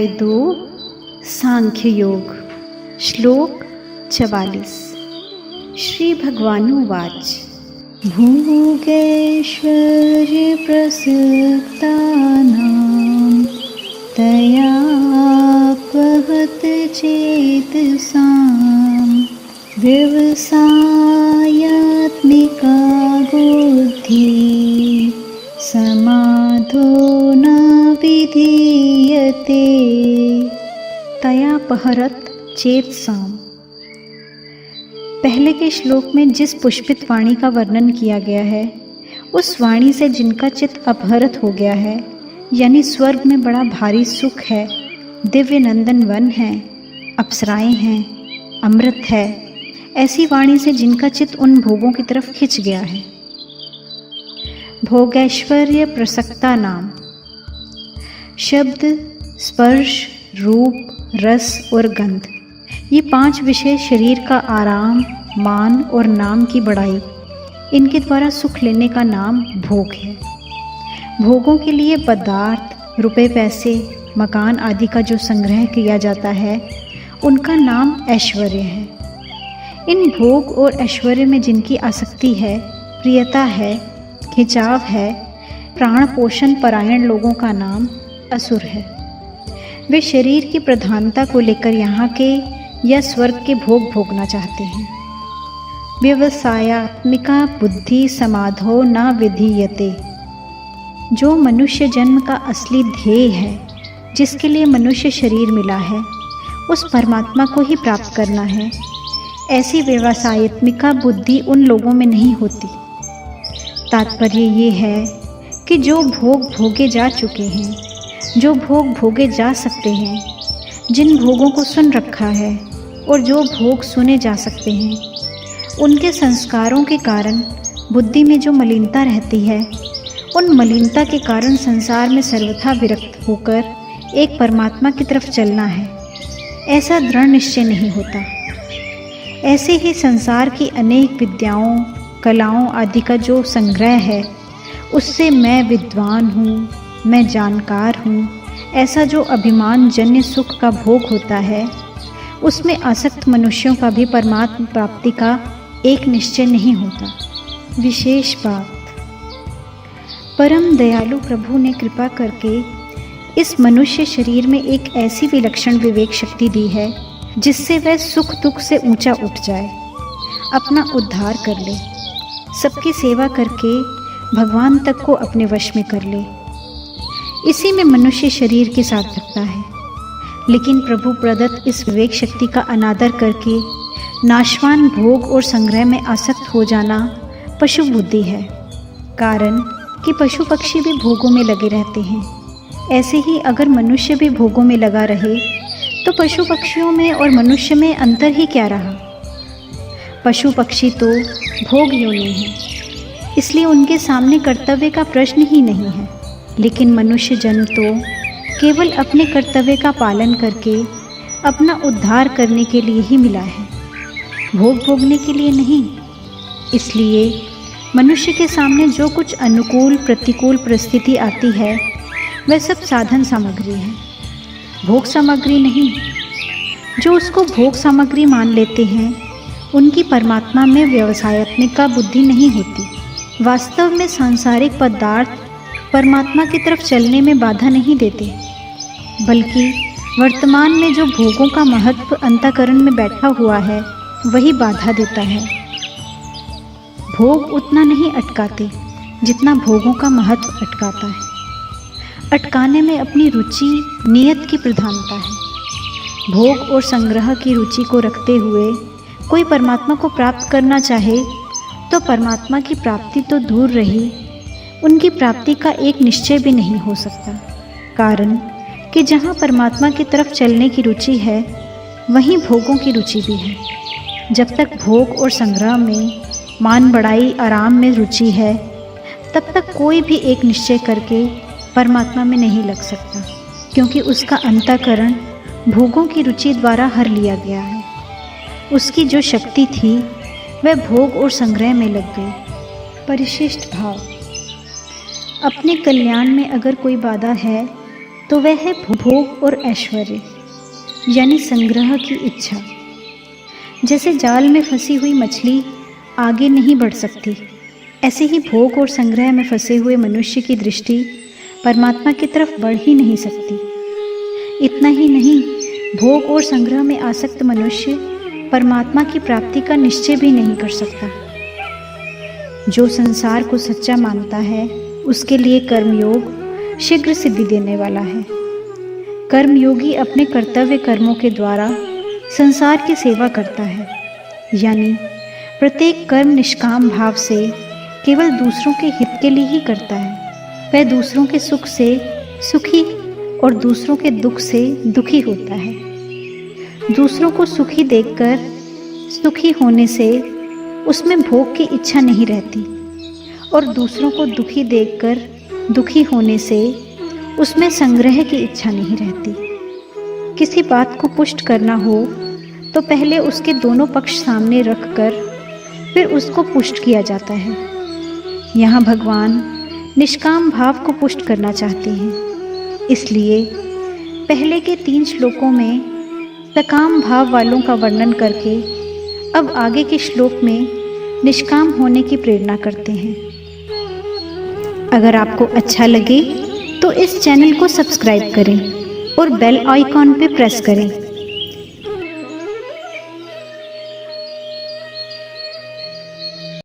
अध्याय 2 सांख्य योग। श्लोक 44। श्री भगवानुवाच भोगैश्वर्य प्रसक्तानां तयापहत चेतसां व्यवसायात्मिका बुद्धि समाधो न विधीयते। तयापहरत चेतसाम। पहले के श्लोक में जिस पुष्पित वाणी का वर्णन किया गया है, उस वाणी से जिनका चित्त अपहृत हो गया है, यानी स्वर्ग में बड़ा भारी सुख है, दिव्य नंदन वन है, अप्सराएं हैं, अमृत है, ऐसी वाणी से जिनका चित्त उन भोगों की तरफ खिंच गया है। भोगैश्वर्य प्रसक्ता नाम। शब्द, स्पर्श, रूप, रस और गंध, ये 5 विषय शरीर का आराम, मान और नाम की बढ़ाई, इनके द्वारा सुख लेने का नाम भोग है। भोगों के लिए पदार्थ, रुपए पैसे, मकान आदि का जो संग्रह किया जाता है, उनका नाम ऐश्वर्य है। इन भोग और ऐश्वर्य में जिनकी आसक्ति है, प्रियता है, खिंचाव है, प्राण पोषण परायण लोगों का नाम असुर है। वे शरीर की प्रधानता को लेकर यहाँ के या स्वर्ग के भोग भोगना चाहते हैं। व्यवसायात्मिका बुद्धि समाधो न विधीयते। जो मनुष्य जन्म का असली ध्येय है, जिसके लिए मनुष्य शरीर मिला है, उस परमात्मा को ही प्राप्त करना है, ऐसी व्यवसायात्मिका बुद्धि उन लोगों में नहीं होती। तात्पर्य ये है कि जो भोग भोगे जा चुके हैं, जो भोग भोगे जा सकते हैं, जिन भोगों को सुन रखा है और जो भोग सुने जा सकते हैं, उनके संस्कारों के कारण बुद्धि में जो मलिनता रहती है, उन मलिनता के कारण संसार में सर्वथा विरक्त होकर एक परमात्मा की तरफ चलना है, ऐसा दृढ़ निश्चय नहीं होता। ऐसे ही संसार की अनेक विद्याओं, कलाओं आदि का जो संग्रह है, उससे मैं विद्वान हूँ, मैं जानकार हूँ, ऐसा जो अभिमान जन्य सुख का भोग होता है, उसमें आसक्त मनुष्यों का भी परमात्मा प्राप्ति का एक निश्चय नहीं होता। विशेष बात, परम दयालु प्रभु ने कृपा करके इस मनुष्य शरीर में एक ऐसी विलक्षण विवेक शक्ति दी है, जिससे वह सुख दुख से ऊंचा उठ जाए, अपना उद्धार कर ले, सबकी सेवा करके भगवान तक को अपने वश में कर ले। इसी में मनुष्य शरीर के साथ रखता है। लेकिन प्रभु प्रदत्त इस विवेक शक्ति का अनादर करके नाशवान भोग और संग्रह में आसक्त हो जाना पशु बुद्धि है। कारण कि पशु पक्षी भी भोगों में लगे रहते हैं। ऐसे ही अगर मनुष्य भी भोगों में लगा रहे तो पशु पक्षियों में और मनुष्य में अंतर ही क्या रहा। पशु पक्षी तो भोग योनि हैं, इसलिए उनके सामने कर्तव्य का प्रश्न ही नहीं है। लेकिन मनुष्य जन्म तो केवल अपने कर्तव्य का पालन करके अपना उद्धार करने के लिए ही मिला है, भोग भोगने के लिए नहीं। इसलिए मनुष्य के सामने जो कुछ अनुकूल प्रतिकूल परिस्थिति आती है, वह सब साधन सामग्री है, भोग सामग्री नहीं। जो उसको भोग सामग्री मान लेते हैं, उनकी परमात्मा में व्यवसायात्मिका बुद्धि नहीं होती। वास्तव में सांसारिक पदार्थ परमात्मा की तरफ चलने में बाधा नहीं देते, बल्कि वर्तमान में जो भोगों का महत्व अंतःकरण में बैठा हुआ है, वही बाधा देता है। भोग उतना नहीं अटकाते जितना भोगों का महत्व अटकाता है। अटकाने में अपनी रुचि, नियत की प्रधानता है। भोग और संग्रह की रुचि को रखते हुए कोई परमात्मा को प्राप्त करना चाहे तो परमात्मा की प्राप्ति तो दूर रही, उनकी प्राप्ति का एक निश्चय भी नहीं हो सकता। कारण कि जहाँ परमात्मा की तरफ चलने की रुचि है, वहीं भोगों की रुचि भी है। जब तक भोग और संग्रह में, मान बढ़ाई, आराम में रुचि है, तब तक कोई भी एक निश्चय करके परमात्मा में नहीं लग सकता, क्योंकि उसका अंतःकरण भोगों की रुचि द्वारा हर लिया गया है। उसकी जो शक्ति थी, वह भोग और संग्रह में लग गई। परिशिष्ट भाव। अपने कल्याण में अगर कोई बाधा है तो वह है भोग और ऐश्वर्य, यानी संग्रह की इच्छा। जैसे जाल में फंसी हुई मछली आगे नहीं बढ़ सकती, ऐसे ही भोग और संग्रह में फंसे हुए मनुष्य की दृष्टि परमात्मा की तरफ बढ़ ही नहीं सकती। इतना ही नहीं, भोग और संग्रह में आसक्त मनुष्य परमात्मा की प्राप्ति का निश्चय भी नहीं कर सकता। जो संसार को सच्चा मानता है, उसके लिए कर्मयोग शीघ्र सिद्धि देने वाला है। कर्मयोगी अपने कर्तव्य कर्मों के द्वारा संसार की सेवा करता है, यानी प्रत्येक कर्म निष्काम भाव से केवल दूसरों के हित के लिए ही करता है। वह दूसरों के सुख से सुखी और दूसरों के दुख से दुखी होता है। दूसरों को सुखी देखकर सुखी होने से उसमें भोग की इच्छा नहीं रहती, और दूसरों को दुखी देखकर दुखी होने से उसमें संग्रह की इच्छा नहीं रहती। किसी बात को पुष्ट करना हो तो पहले उसके दोनों पक्ष सामने रखकर फिर उसको पुष्ट किया जाता है। यहाँ भगवान निष्काम भाव को पुष्ट करना चाहते हैं, इसलिए पहले के 3 श्लोकों में सकाम भाव वालों का वर्णन करके अब आगे के श्लोक में निष्काम होने की प्रेरणा करते हैं। अगर आपको अच्छा लगे तो इस चैनल को सब्सक्राइब करें और बेल आइकॉन पे प्रेस करें